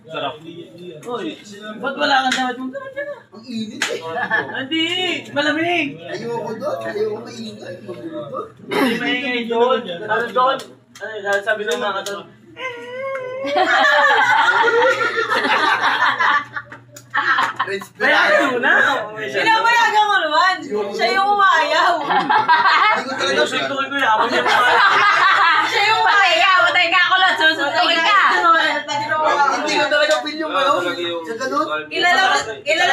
Sarap. Uy, ba't wala kang damit mo? Ang init eh. Hindi, malamig. Ayoko doon. Ayoko maingay. Hindi maingay doon. Ano doon? Ano sabi ng mga doon? Respirado. Pinapayagan mo naman. Siya yung umayaw. Hindi ko talaga siya. Tuloy ko yaman niya. Siya yung umayaw. Patay ka ako lang. Susuntukin ka. Hindi ko talaga feel yung ano. Sa ganun. Kilala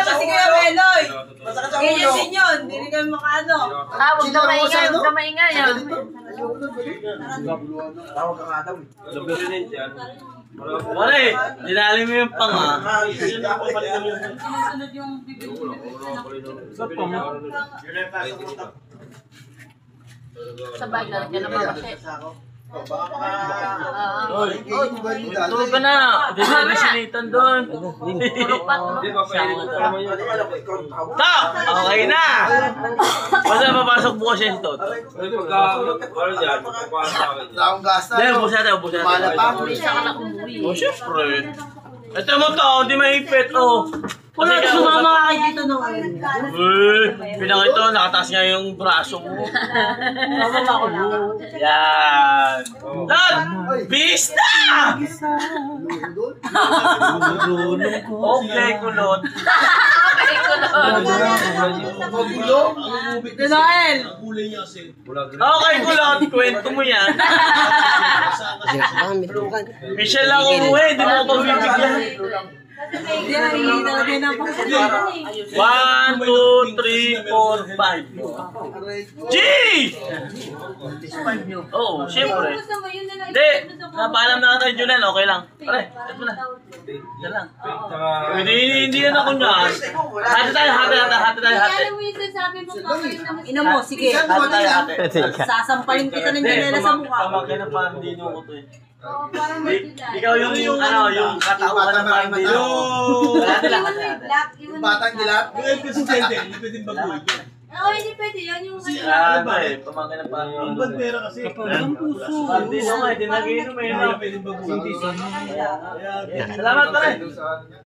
mo si Kuya Meloy. Masakit sa Ganyan ulo. din yun. Hindi rin kami makaano. Huwag na maingay. Huwag na maingay. Ayoko doon. Tawag ka nga daw eh. Pare, dinali mo yung panga. Sinusunod yung bibig mo. Sa panga. Sa bagal ka naman kasi. Tulog ka na. Hindi na sinitan doon. Pulupat. Tak! Okay na! Basta papasok bukas yung tot. Taong gasta. Dahil ubos natin, ubos natin. Malapang. Isa ka na umuwi. Oh, syempre. Ito mo to, hindi mahigpit, oh. Wala Kasi ka sumama ka dito noon. pinang ito, nakataas nga yung braso mo. Sumama ko na. Yan. Dad! Pista! Okay, kulot. Okay ko lang. Magulong. Noel! Okay, kulot. Kwento mo yan. Michelle lang umuwi, di mo ako bibigyan. Hindi na nilagay na pa. 1, 2, 3, 4, 5. G! Oo, syempre. Hindi, napaalam na tayo, Julian. Okay lang. Pare, ito na. Yan lang. Hindi na ako niyan. Hati tayo. Ina mo, sige. Hati tayo. Sasampalin kita ng dinela sa mukha. Pamakin ng pandino ko to eh. Ikaw yung katauhan ng pandino. Yung batang dilat. Oo, hindi pwede. Yan yung... Ano eh, pamakin ng pandino. Ang bad pera kasi. Pandino nga, hindi nag-inom eh. Pwede baguhin. Salamat pare.